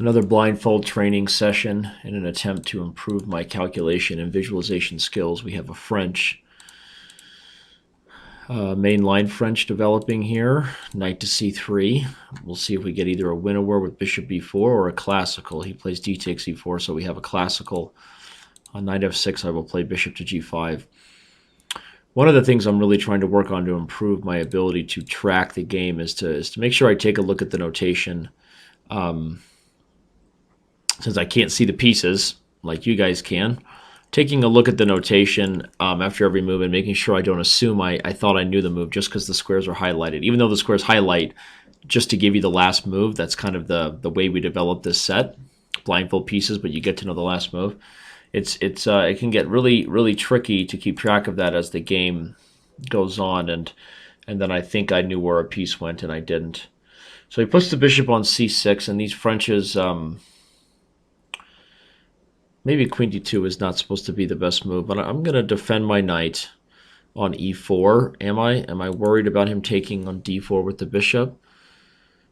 Another blindfold training session in an attempt to improve my calculation and visualization skills. We have a French, mainline French developing here. Knight to c3. We'll see if we get either a winnower with bishop b4 or a classical. He plays d takes e4, so we have a classical. On knight f6, I will play bishop to g5. One of the things I'm really trying to work on to improve my ability to track the game is to make sure I take a look at the notation. Since I can't see the pieces like you guys can, taking a look at the notation after every move and making sure I don't assume I thought I knew the move just because the squares are highlighted. Even though the squares highlight just to give you the last move, that's kind of the way we develop this set. Blindfold pieces, but you get to know the last move. It can get really tricky to keep track of that as the game goes on, and then I think I knew where a piece went and I didn't. So he puts the bishop on c6, and these Frenches, maybe queen d2 is not supposed to be the best move, but I'm going to defend my knight on e4. Am I worried about him taking on d4 with the bishop?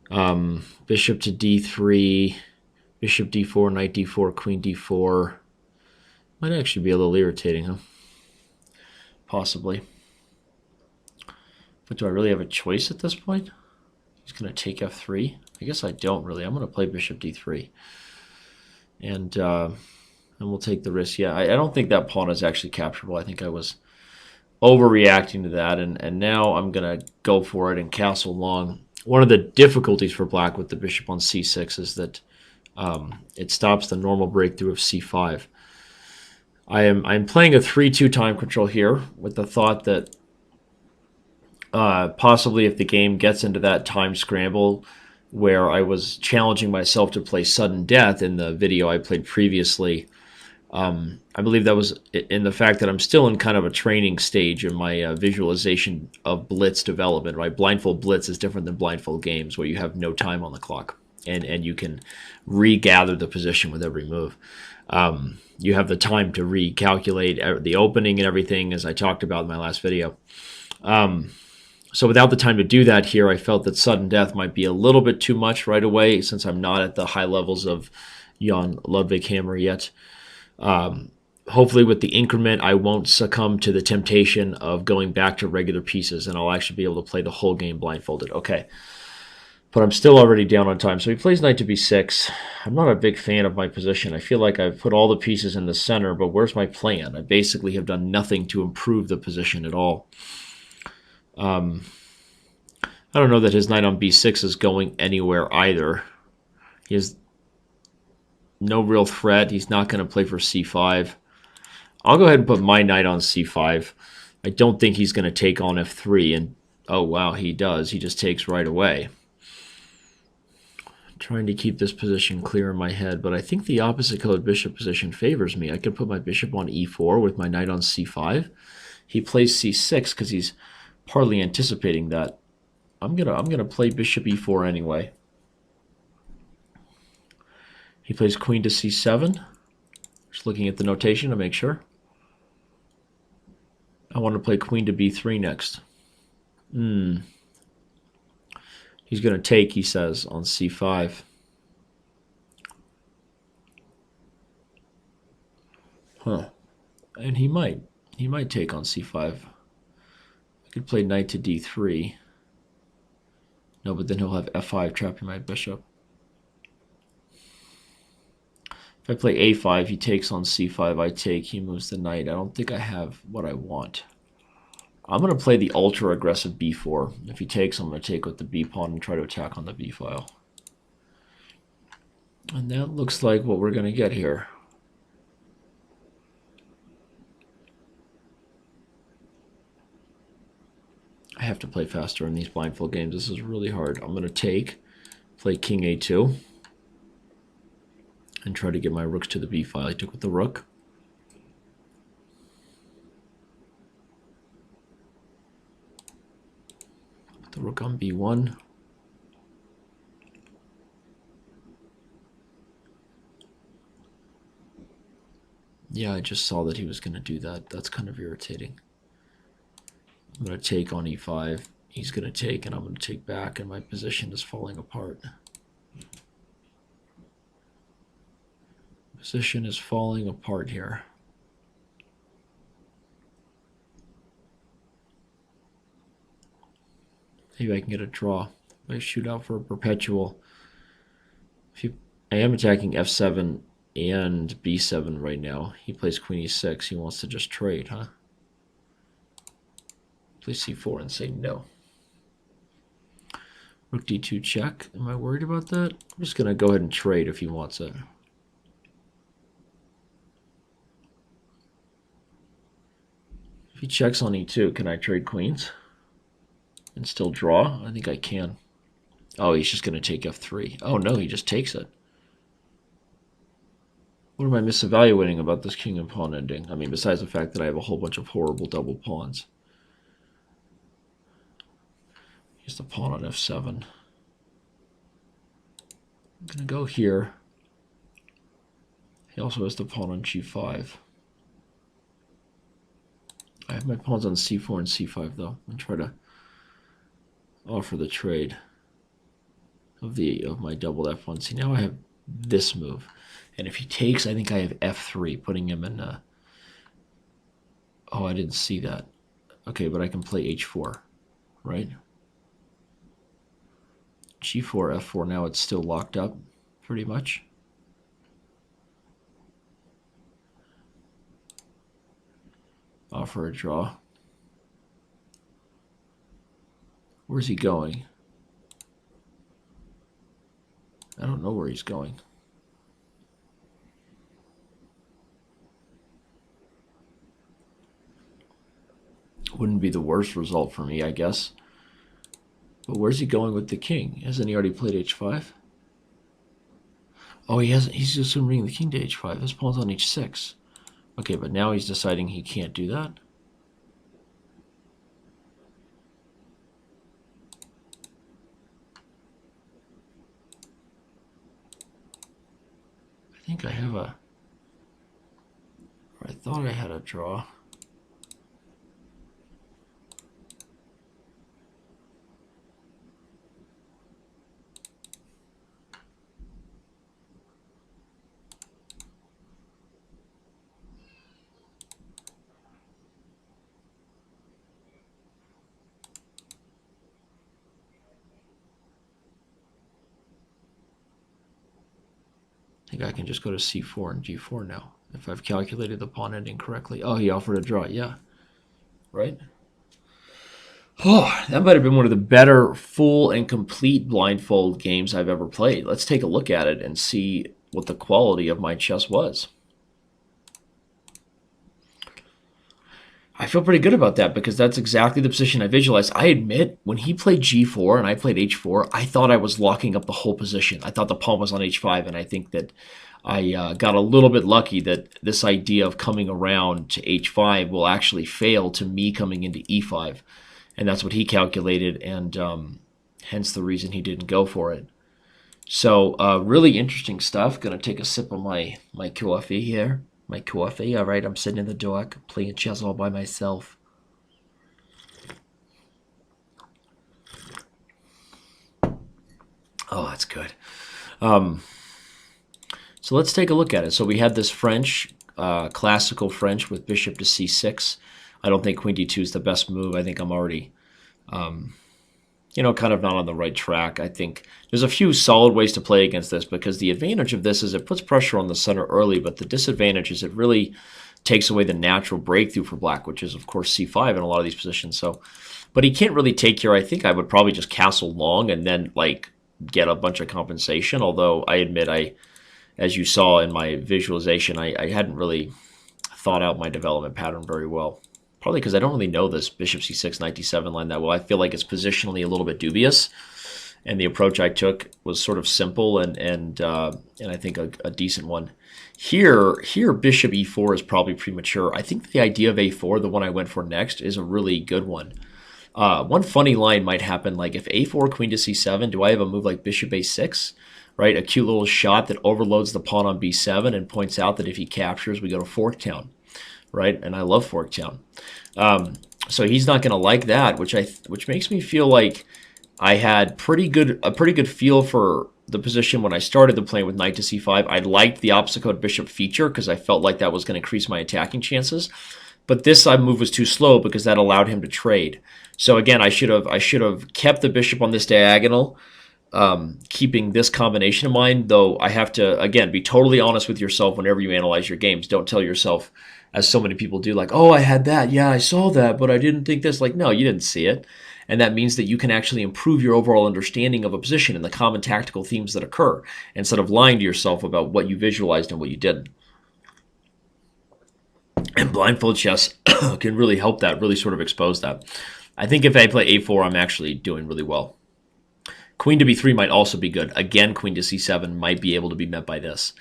Bishop to d3, bishop d4, knight d4, queen d4. Might actually be a little irritating, huh? Possibly. But do I really have a choice at this point? He's going to take f3. I guess I don't really. I'm going to play bishop d3. And we'll take the risk. Yeah, I don't think that pawn is actually capturable. I think I was overreacting to that. And now I'm going to go for it and castle long. One of the difficulties for black with the bishop on c6 is that it stops the normal breakthrough of c5. I'm playing a 3-2 time control here with the thought that possibly if the game gets into that time scramble where I was challenging myself to play sudden death in the video I played previously, I believe that was in the fact that I'm still in kind of a training stage in my visualization of blitz development, right? Blindfold blitz is different than blindfold games where you have no time on the clock and you can regather the position with every move. You have the time to recalculate the opening and everything, as I talked about in my last video. So without the time to do that here, I felt that sudden death might be a little bit too much right away since I'm not at the high levels of Jan Ludwig Hammer yet. Hopefully with the increment, I won't succumb to the temptation of going back to regular pieces, and I'll actually be able to play the whole game blindfolded. Okay. But I'm still already down on time. So he plays knight to b6. I'm not a big fan of my position. I feel like I've put all the pieces in the center, but where's my plan? I basically have done nothing to improve the position at all. I don't know that his knight on b6 is going anywhere either. He has no real threat. He's not going to play for c5. I'll go ahead and put my knight on c5. I don't think he's going to take on f3. And oh, wow, he does. He just takes right away. Trying to keep this position clear in my head, but I think the opposite colored bishop position favors me. I could put my bishop on e4 with my knight on c5. He plays c6 because he's partly anticipating that. I'm gonna play bishop e4 anyway. He plays queen to c7. Just looking at the notation to make sure. I want to play queen to b3 next. He's going to take, he says, on c5. Huh. And he might. He might take on c5. I could play knight to d3. No, but then he'll have f5 trapping my bishop. If I play a5, he takes on c5. I take, he moves the knight. I don't think I have what I want. I'm going to play the ultra-aggressive b4. If he takes, I'm going to take with the b-pawn and try to attack on the b-file. And that looks like what we're going to get here. I have to play faster in these blindfold games. This is really hard. I'm going to take, play king a2, and try to get my rooks to the b-file. I took with the rook. The rook on b1. Yeah, I just saw that he was going to do that. That's kind of irritating. I'm going to take on e5. He's going to take, and I'm going to take back, and my position is falling apart. Position is falling apart here. Maybe I can get a draw. I shoot out for a perpetual. I am attacking f7 and b7 right now. He plays queen e6. He wants to just trade, huh? Play c4 and say no. Rook d2 check. Am I worried about that? I'm just going to go ahead and trade if he wants it. If he checks on e2, can I trade queens and still draw? I think I can. Oh, he's just going to take f3. Oh, no, he just takes it. What am I misevaluating about this king and pawn ending? I mean, besides the fact that I have a whole bunch of horrible double pawns. Here's the pawn on f7. I'm going to go here. He also has the pawn on g5. I have my pawns on c4 and c5, though, and try to offer the trade of my doubled f1. See, now I have this move. And if he takes, I think I have f3, putting him in a... Oh, I didn't see that. Okay, but I can play h4, right? g4, f4, now it's still locked up, pretty much. Offer a draw. Where's he going? I don't know where he's going. Wouldn't be the worst result for me, I guess. But where's he going with the king? Hasn't he already played h5? Oh, he hasn't. He's just bringing the king to h5. His pawn's on h6. Okay, but now he's deciding he can't do that. I think I have a... Or I thought I had a draw. I think I can just go to c4 and g4 now, if I've calculated the pawn ending correctly. Oh, he offered a draw, yeah. Right? Oh, that might have been one of the better full and complete blindfold games I've ever played. Let's take a look at it and see what the quality of my chess was. I feel pretty good about that because that's exactly the position I visualized. I admit, when he played g4 and I played h4, I thought I was locking up the whole position. I thought the pawn was on h5, and I think that I got a little bit lucky that this idea of coming around to h5 will actually fail to me coming into e5. And that's what he calculated, and hence the reason he didn't go for it. So really interesting stuff. Going to take a sip of my coffee here. My coffee. All right, I'm sitting in the dark playing chess all by myself. Oh, that's good. So let's take a look at it. So we had this French, classical French with bishop to c6. I don't think queen d2 is the best move. I think I'm already, kind of not on the right track. I think there's a few solid ways to play against this, because the advantage of this is it puts pressure on the center early, but the disadvantage is it really takes away the natural breakthrough for black, which is, of course, c5 in a lot of these positions. So, but he can't really take here. I think I would probably just castle long and then, get a bunch of compensation, although I admit as you saw in my visualization, I hadn't really thought out my development pattern very well. Probably because I don't really know this bishop c6, knight d7 line that well. I feel like it's positionally a little bit dubious, and the approach I took was sort of simple and I think a decent one. Here bishop e4 is probably premature. I think the idea of a4, the one I went for next, is a really good one. One funny line might happen, like if a4, queen to c7, do I have a move like bishop a6? Right, a cute little shot that overloads the pawn on b7 and points out that if he captures, we go to Forktown. Right, and I love Forktown. So he's not going to like that, which makes me feel like I had a pretty good feel for the position when I started the play with knight to c5. I liked the opposite code bishop feature because I felt like that was going to increase my attacking chances. But this side move was too slow because that allowed him to trade. So again, I should have kept the bishop on this diagonal, keeping this combination in mind. Though I have to again be totally honest with yourself whenever you analyze your games. Don't tell yourself, as so many people do, like, "Oh, I had that. Yeah, I saw that, but I didn't think this." Like, no, you didn't see it. And that means that you can actually improve your overall understanding of a position and the common tactical themes that occur, instead of lying to yourself about what you visualized and what you didn't. And blindfold chess can really help that, really sort of expose that. I think if I play a4, I'm actually doing really well. Queen to b3 might also be good. Again, queen to c7 might be able to be met by this.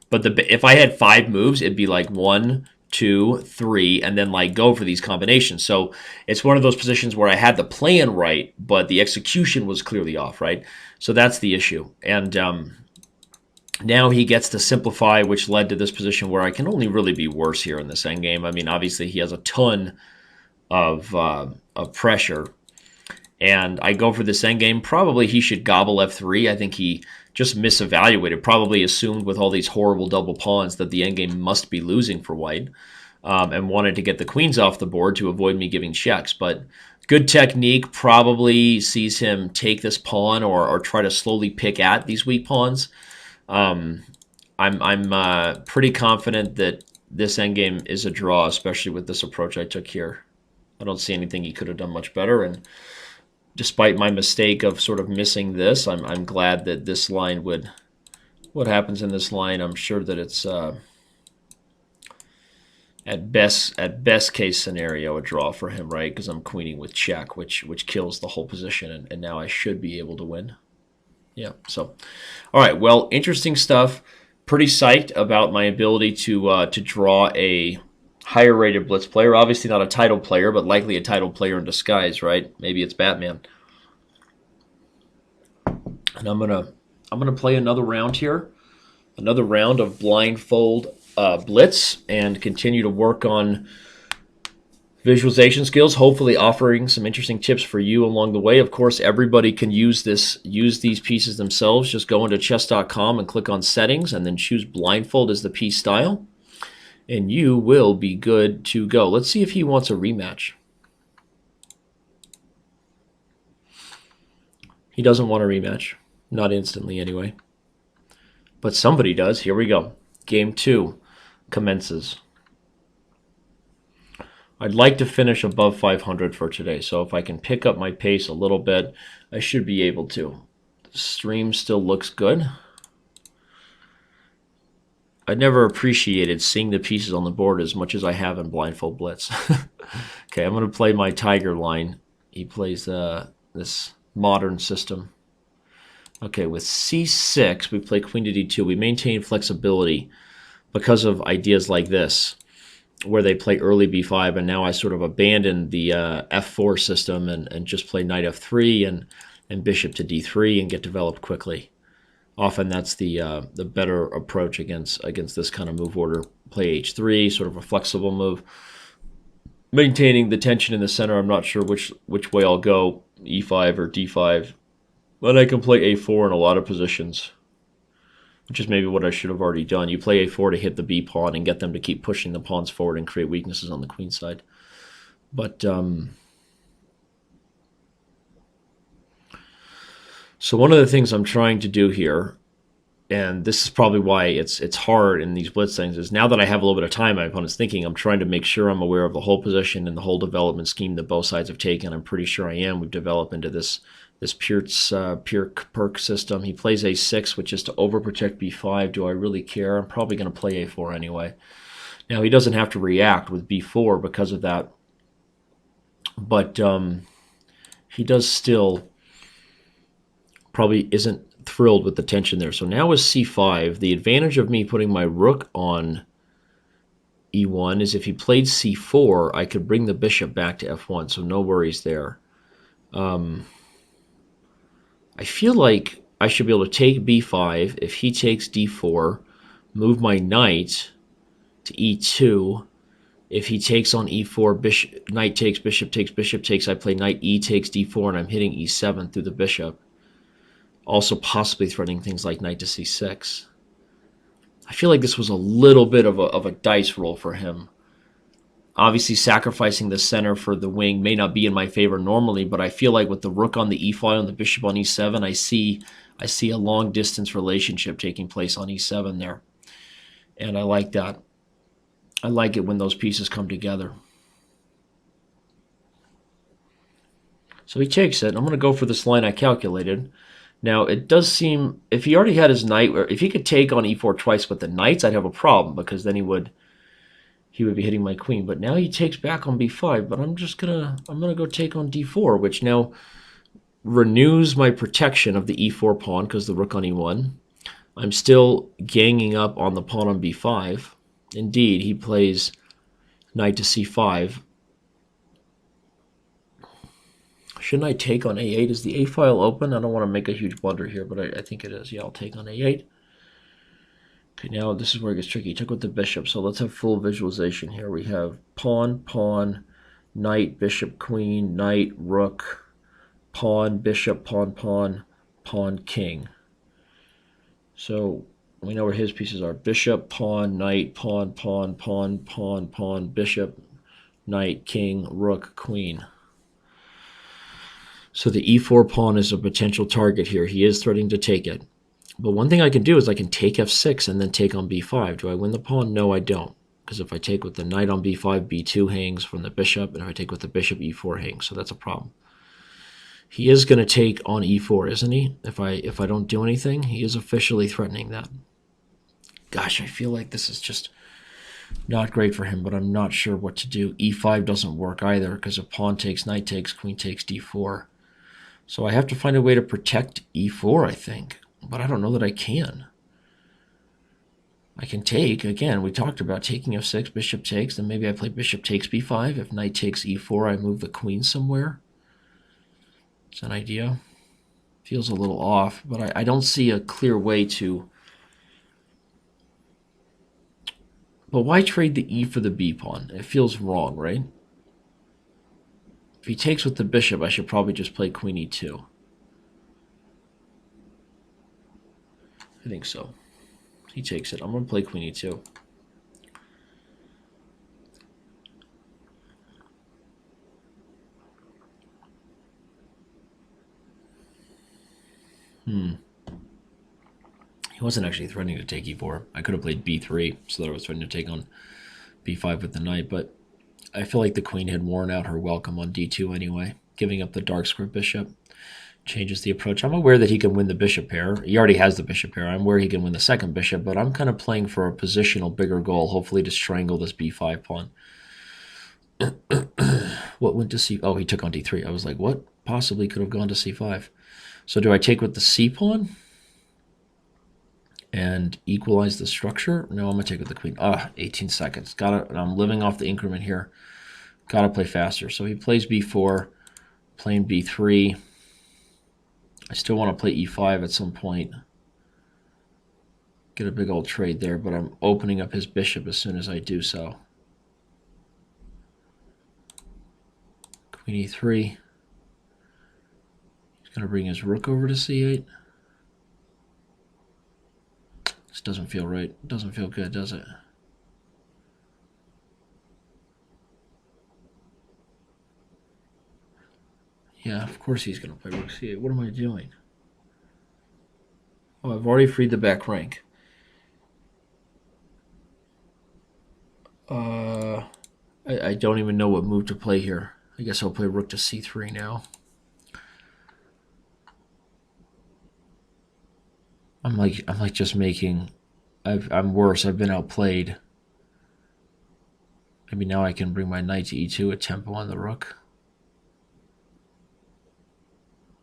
But if I had 5 moves, it'd be like 1, 2, 3, and then like go for these combinations. So it's one of those positions where I had the plan right, but the execution was clearly off, right? So that's the issue. And now he gets to simplify, which led to this position where I can only really be worse here in this endgame. I mean, obviously he has a ton of pressure, and I go for this endgame. Probably he should gobble f3. I think he just misevaluated, probably assumed with all these horrible double pawns that the endgame must be losing for white, and wanted to get the queens off the board to avoid me giving checks. But good technique, probably sees him take this pawn or try to slowly pick at these weak pawns. I'm pretty confident that this endgame is a draw, especially with this approach I took here. I don't see anything he could have done much better, and despite my mistake of sort of missing this, I'm glad that this line would. What happens in this line? I'm sure that it's at best case scenario a draw for him, right? Because I'm queening with check, which kills the whole position, and now I should be able to win. Yeah. So, all right. Well, interesting stuff. Pretty psyched about my ability to draw a higher rated blitz player. Obviously not a title player, but likely a title player in disguise, right? Maybe it's Batman. And I'm gonna play another round here, another round of blindfold blitz, and continue to work on visualization skills, hopefully offering some interesting tips for you along the way. Of course, everybody can use these pieces themselves. Just go into Chess.com and click on settings and then choose blindfold as the piece style, and you will be good to go. Let's see if he wants a rematch. He doesn't want a rematch. Not instantly anyway. But somebody does. Here we go. Game 2 commences. I'd like to finish above 500 for today, so if I can pick up my pace a little bit, I should be able to. The stream still looks good. I never appreciated seeing the pieces on the board as much as I have in Blindfold Blitz. Okay, I'm going to play my Tiger line. He plays this modern system. Okay, with c6, we play queen to d2. We maintain flexibility because of ideas like this, where they play early b5, and now I sort of abandoned the f4 system and just play knight f3 and bishop to d3 and get developed quickly. Often that's the better approach against this kind of move order. Play h3, sort of a flexible move, maintaining the tension in the center. I'm not sure which way I'll go, e5 or d5, but I can play a4 in a lot of positions, which is maybe what I should have already done. You play a4 to hit the b pawn and get them to keep pushing the pawns forward and create weaknesses on the queen side. But so one of the things I'm trying to do here, and this is probably why it's hard in these blitz things, is now that I have a little bit of time, my opponent's thinking, I'm trying to make sure I'm aware of the whole position and the whole development scheme that both sides have taken. I'm pretty sure I am. We've developed into this pure perk system. He plays a6, which is to overprotect b5. Do I really care? I'm probably going to play a4 anyway. Now, he doesn't have to react with b4 because of that, but he does still probably isn't thrilled with the tension there. So now with c5, the advantage of me putting my rook on e1 is if he played c4, I could bring the bishop back to f1, so no worries there. I feel like I should be able to take b5. If he takes d4, move my knight to e2. If he takes on e4, bishop, knight takes, bishop takes, I play knight e takes d4, and I'm hitting e7 through the bishop. Also possibly threatening things like knight to c6. I feel like this was a little bit of a dice roll for him. Obviously, sacrificing the center for the wing may not be in my favor normally, but I feel like with the rook on the e-file and the bishop on e7, I see a long-distance relationship taking place on e7 there. And I like that. I like it when those pieces come together. So he takes it. I'm going to go for this line I calculated. Now, it does seem, if he already had his knight, or if he could take on e4 twice with the knights, I'd have a problem, because then he would be hitting my queen. But now he takes back on b5, but I'm gonna go take on d4, which now renews my protection of the e4 pawn because the rook on e1. I'm still ganging up on the pawn on b5. Indeed, he plays knight to c5. Shouldn't I take on a8? Is the a-file open? I don't want to make a huge blunder here, but I think it is. Yeah, I'll take on a8. Okay, now this is where it gets tricky. He took with the bishop, so let's have full visualization here. We have pawn, pawn, knight, bishop, queen, knight, rook, pawn, bishop, pawn, pawn, pawn, king. So we know where his pieces are. Bishop, pawn, knight, pawn, pawn, pawn, pawn, pawn, bishop, knight, king, rook, queen. So the e4 pawn is a potential target here. He is threatening to take it. But one thing I can do is I can take f6 and then take on b5. Do I win the pawn? No, I don't. Because if I take with the knight on b5, b2 hangs from the bishop, and if I take with the bishop, e4 hangs. So that's a problem. He is going to take on e4, isn't he? If I don't do anything, he is officially threatening that. Gosh, I feel like this is just not great for him, but I'm not sure what to do. e5 doesn't work either, because if pawn takes, knight takes, queen takes, d4. So I have to find a way to protect e4, I think. But I don't know that I can. I can take, again, we talked about taking f6, bishop takes, then maybe I play bishop takes b5. If knight takes e4, I move the queen somewhere. It's an idea. Feels a little off, but I don't see a clear way to... But why trade the e for the b pawn? It feels wrong, right? If he takes with the bishop, I should probably just play queen e2. I think so. He takes it. I'm going to play queen e2. He wasn't actually threatening to take e4. I could have played b3 so that I was threatening to take on b5 with the knight, but I feel like the queen had worn out her welcome on d2 anyway. Giving up the dark square bishop changes the approach. I'm aware that he can win the bishop pair. He already has the bishop pair. I'm aware he can win the second bishop, but I'm kind of playing for a positional bigger goal, hopefully to strangle this b5 pawn. What went to c... Oh, he took on d3. I was like, what possibly could have gone to c5? So do I take with the c pawn and equalize the structure? No, I'm going to take with the queen. 18 seconds. I'm living off the increment here. Gotta play faster. So he plays b4, playing b3. I still want to play e5 at some point. Get a big old trade there, but I'm opening up his bishop as soon as I do so. Queen e3. He's going to bring his rook over to c8. This doesn't feel right. It doesn't feel good, does it? Yeah, of course he's going to play rook c8. What am I doing? Oh, I've already freed the back rank. I don't even know what move to play here. I guess I'll play rook to c3 now. I'm like just making... I'm worse. I've been outplayed. Maybe now I can bring my knight to e2 at tempo on the rook.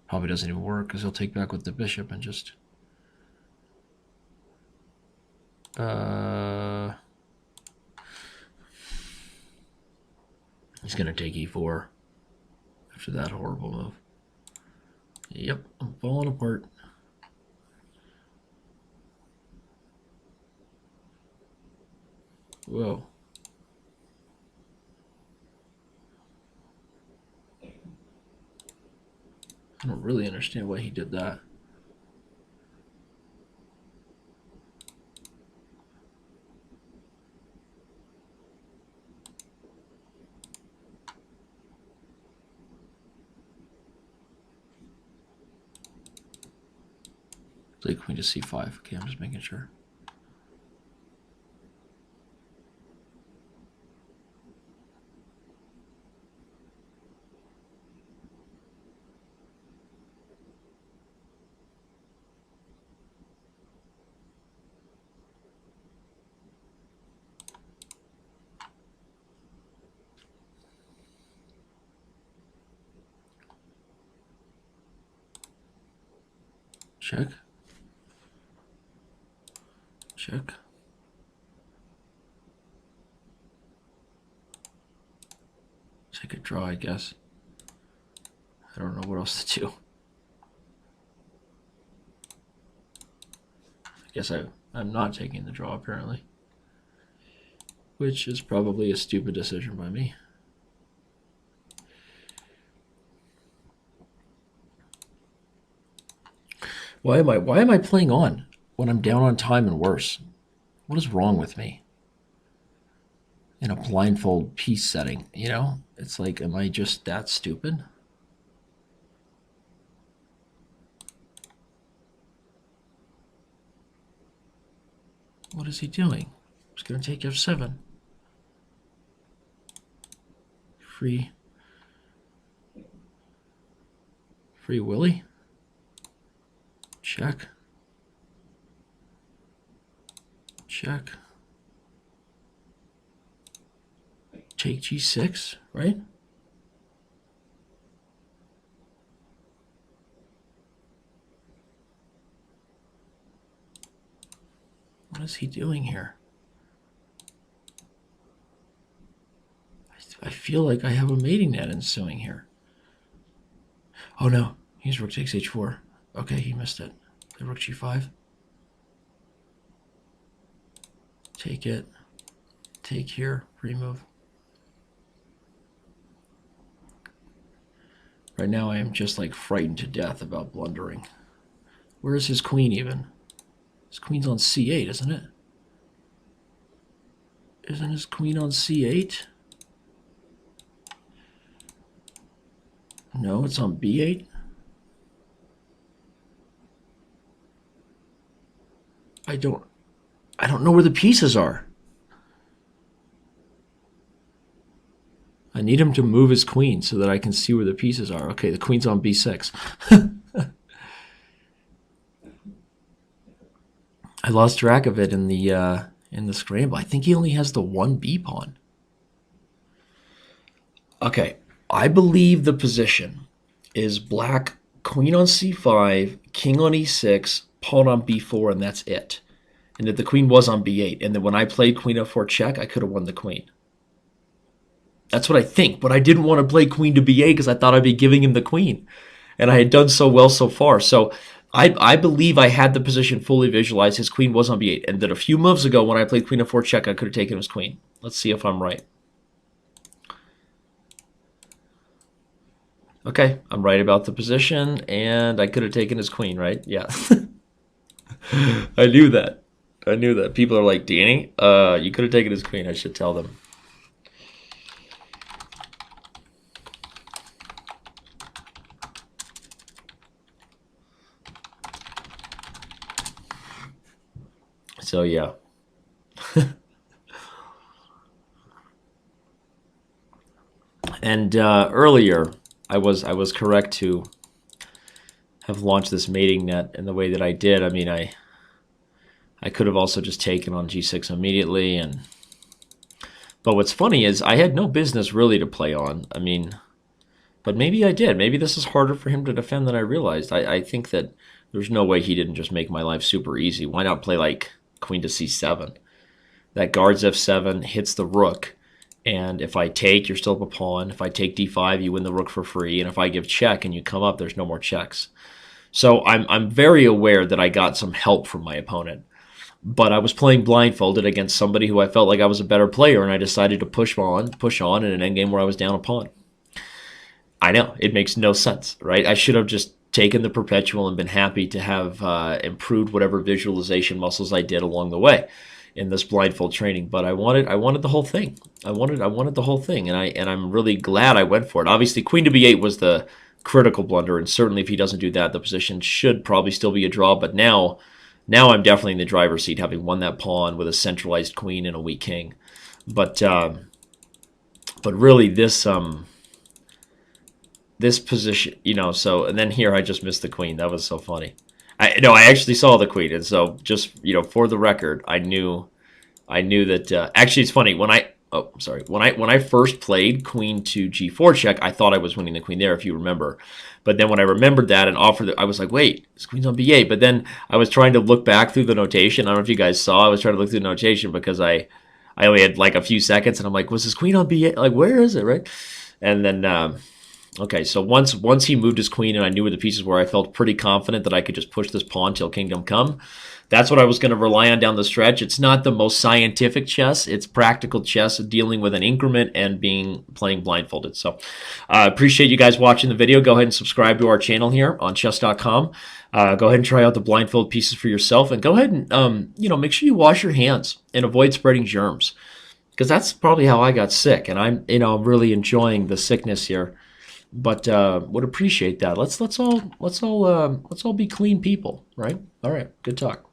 Probably doesn't even work because he'll take back with the bishop and just... He's going to take e4 after that horrible move. Yep, I'm falling apart. Whoa. I don't really understand why he did that. Play queen to c5. Okay, I'm just making sure. Check. Check. Take a draw, I guess. I don't know what else to do. I guess I'm not taking the draw, apparently. Which is probably a stupid decision by me. Why am I playing on when I'm down on time and worse? What is wrong with me? In a blindfold piece setting, you know? It's like, am I just that stupid? What is he doing? He's going to take f7. Free Willy? Check. Check. Take g6, right? What is he doing here? I feel like I have a mating net ensuing here. Oh no, he's rook takes h4. Okay, he missed it. Play rook g5. Take it. Take here. Remove. Right now I am just like frightened to death about blundering. Where is his queen even? His queen's on c8, isn't it? Isn't his queen on c8? No, it's on b8. I don't know where the pieces are. I need him to move his queen so that I can see where the pieces are. Okay, the queen's on b6. I lost track of it in the scramble. I think he only has the one b pawn. Okay, I believe the position is black, queen on c5, king on e6, pawn on b4, and that's it. And that the queen was on b8, and that when I played queen f4 check, I could have won the queen. That's what I think, but I didn't want to play queen to b8 because I thought I'd be giving him the queen. And I had done so well so far. So I believe I had the position fully visualized. His queen was on b8, and that a few moves ago when I played queen f4 check, I could have taken his queen. Let's see if I'm right. Okay, I'm right about the position, and I could have taken his queen, right? Yeah. I knew that. I knew that. People are like, Danny, you could have taken his queen. I should tell them. So, yeah. And earlier, I was correct to have launched this mating net in the way that I did. I mean, I could have also just taken on g6 immediately, but what's funny is I had no business really to play on. I mean, but maybe I did. Maybe this is harder for him to defend than I realized. I think that there's no way he didn't just make my life super easy. Why not play like queen to c7? That guards f7, hits the rook. And if I take, you're still up a pawn. If I take d5, you win the rook for free. And if I give check and you come up, there's no more checks. So I'm very aware that I got some help from my opponent. But I was playing blindfolded against somebody who I felt like I was a better player, and I decided to push on in an endgame where I was down a pawn. I know, it makes no sense, right? I should have just taken the perpetual and been happy to have improved whatever visualization muscles I did along the way in this blindfold training, but I wanted the whole thing. I wanted the whole thing, and I'm really glad I went for it. Obviously, queen to b8 was the critical blunder. And certainly if he doesn't do that, the position should probably still be a draw. But now I'm definitely in the driver's seat, having won that pawn with a centralized queen and a weak king. But really this position, so, and then here I just missed the queen. That was so funny. I actually saw the queen, and so just for the record, I knew that. Actually, it's funny when I first played queen to g4 check, I thought I was winning the queen there, if you remember. But then when I remembered that and offered it, I was like, wait, this queen's on b8. But then I was trying to look back through the notation. I don't know if you guys saw. I was trying to look through the notation because I only had like a few seconds, and I'm like, was this queen on b8? Like, where is it, right? And then okay, so once he moved his queen and I knew where the pieces were, I felt pretty confident that I could just push this pawn till kingdom come. That's what I was going to rely on down the stretch. It's not the most scientific chess. It's practical chess, dealing with an increment and playing blindfolded. So I appreciate you guys watching the video. Go ahead and subscribe to our channel here on Chess.com. Go ahead and try out the blindfold pieces for yourself. And go ahead and, make sure you wash your hands and avoid spreading germs. Because that's probably how I got sick. And I'm really enjoying the sickness here. But would appreciate that. Let's all be clean people, right? All right. Good talk.